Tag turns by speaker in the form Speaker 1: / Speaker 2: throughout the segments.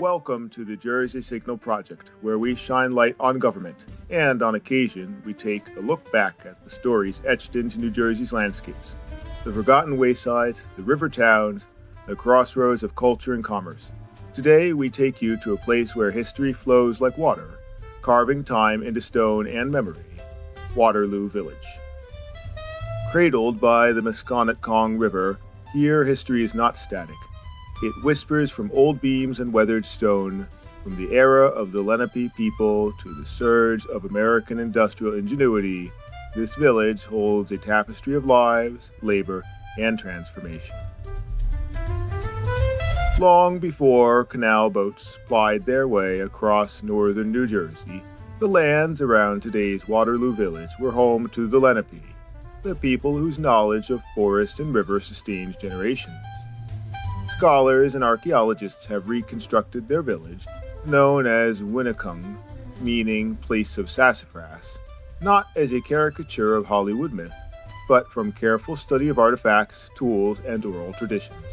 Speaker 1: Welcome to the Jersey Signal Project, where we shine light on government, and on occasion, we take a look back at the stories etched into New Jersey's landscapes, the forgotten waysides, the river towns, the crossroads of culture and commerce. Today, we take you to a place where history flows like water, carving time into stone and memory, Waterloo Village. Cradled by the Musconetcong River, here history is not static. It whispers from old beams and weathered stone, from the era of the Lenape people to the surge of American industrial ingenuity. This village holds a tapestry of lives, labor, and transformation. Long before canal boats plied their way across northern New Jersey, the lands around today's Waterloo Village were home to the Lenape, the people whose knowledge of forest and river sustains generations. Scholars and archaeologists have reconstructed their village, known as Winakung, meaning place of sassafras, not as a caricature of Hollywood myth, but from careful study of artifacts, tools, and oral traditions.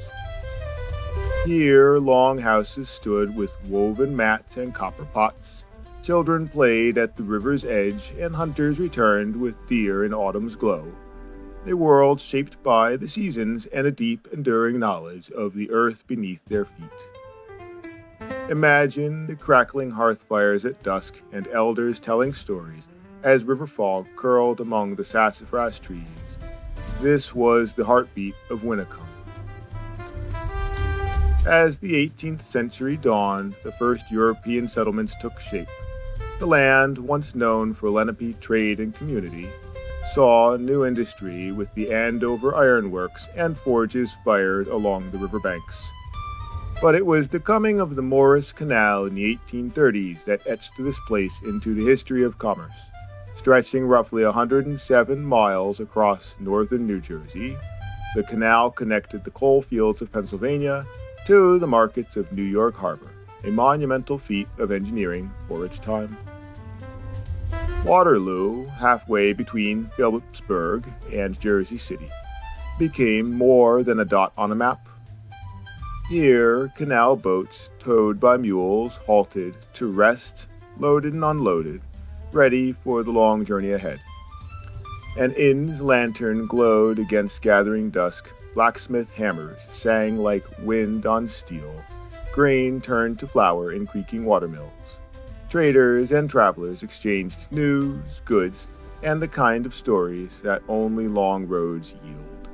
Speaker 1: Here, long houses stood with woven mats and copper pots, children played at the river's edge, and hunters returned with deer in autumn's glow. A world shaped by the seasons and a deep, enduring knowledge of the earth beneath their feet. Imagine the crackling hearth fires at dusk and elders telling stories as river fog curled among the sassafras trees. This was the heartbeat of Winakung. As the 18th century dawned, the first European settlements took shape. The land, once known for Lenape trade and community, saw new industry with the Andover ironworks and forges fired along the riverbanks. But it was the coming of the Morris Canal in the 1830s that etched this place into the history of commerce. Stretching roughly 107 miles across northern New Jersey, the canal connected the coal fields of Pennsylvania to the markets of New York Harbor, a monumental feat of engineering for its time. Waterloo, halfway between Phillipsburg and Jersey City, became more than a dot on a map. Here, canal boats towed by mules halted to rest, loaded and unloaded, ready for the long journey ahead. An inn's lantern glowed against gathering dusk. Blacksmith hammers sang like wind on steel. Grain turned to flour in creaking watermills. Traders and travelers exchanged news, goods, and the kind of stories that only long roads yield.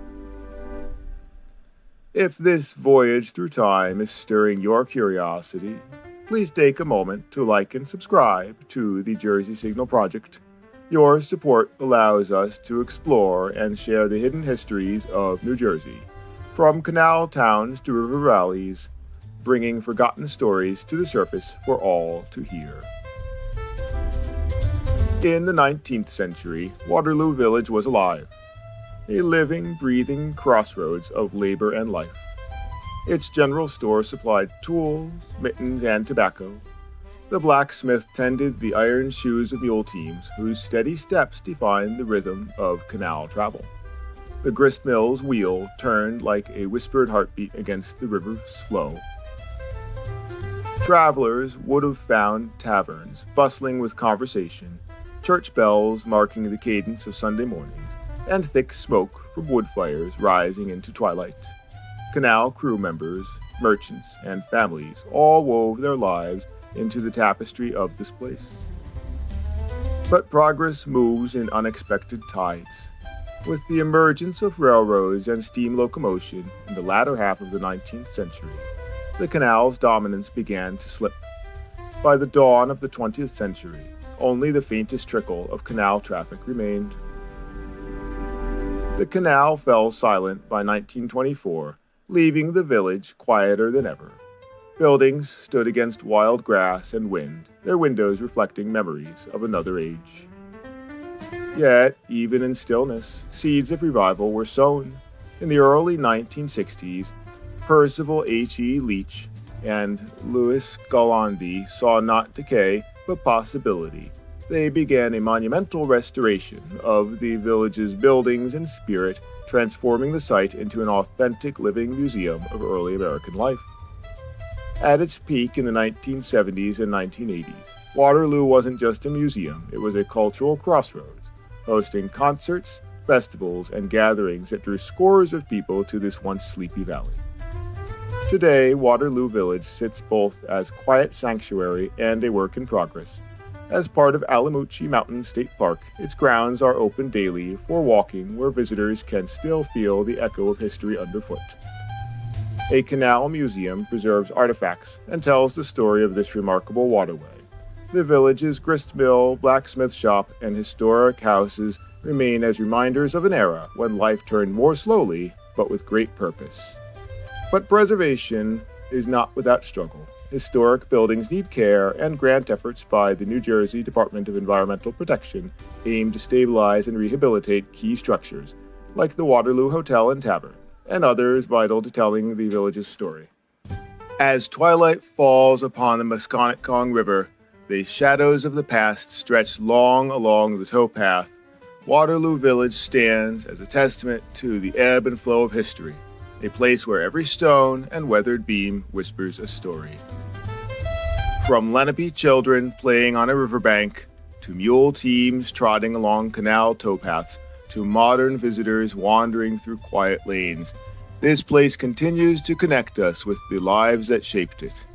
Speaker 1: If this voyage through time is stirring your curiosity, please take a moment to like and subscribe to the Jersey Signal Project. Your support allows us to explore and share the hidden histories of New Jersey, from canal towns to river valleys, bringing forgotten stories to the surface for all to hear. In the 19th century, Waterloo Village was alive, a living, breathing crossroads of labor and life. Its general store supplied tools, mittens, and tobacco. The blacksmith tended the iron shoes of mule teams, whose steady steps defined the rhythm of canal travel. The gristmill's wheel turned like a whispered heartbeat against the river's flow. Travelers would have found taverns bustling with conversation, church bells marking the cadence of Sunday mornings, and thick smoke from wood fires rising into twilight. Canal crew members, merchants, and families all wove their lives into the tapestry of this place. But progress moves in unexpected tides. With the emergence of railroads and steam locomotion in the latter half of the 19th century, the canal's dominance began to slip. By the dawn of the 20th century, only the faintest trickle of canal traffic remained. The canal fell silent by 1924, leaving the village quieter than ever. Buildings stood against wild grass and wind, their windows reflecting memories of another age. Yet, even in stillness, seeds of revival were sown. In the early 1960s, Percival H.E. Leach and Louis Galandi saw not decay, but possibility. They began a monumental restoration of the village's buildings and spirit, transforming the site into an authentic living museum of early American life. At its peak in the 1970s and 1980s, Waterloo wasn't just a museum, it was a cultural crossroads, hosting concerts, festivals, and gatherings that drew scores of people to this once sleepy valley. Today, Waterloo Village sits both as quiet sanctuary and a work in progress. As part of Allamuchy Mountain State Park, its grounds are open daily for walking where visitors can still feel the echo of history underfoot. A canal museum preserves artifacts and tells the story of this remarkable waterway. The village's gristmill, blacksmith shop, and historic houses remain as reminders of an era when life turned more slowly, but with great purpose. But preservation is not without struggle. Historic buildings need care, and grant efforts by the New Jersey Department of Environmental Protection aim to stabilize and rehabilitate key structures, like the Waterloo Hotel and Tavern, and others vital to telling the village's story. As twilight falls upon the Musconetcong River, the shadows of the past stretch long along the towpath. Waterloo Village stands as a testament to the ebb and flow of history, a place where every stone and weathered beam whispers a story. From Lenape children playing on a riverbank, to mule teams trotting along canal towpaths, to modern visitors wandering through quiet lanes, this place continues to connect us with the lives that shaped it.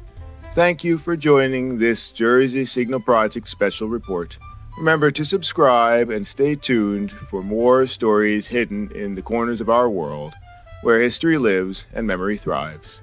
Speaker 1: Thank you for joining this Jersey Signal Project special report. Remember to subscribe and stay tuned for more stories hidden in the corners of our world, where history lives and memory thrives.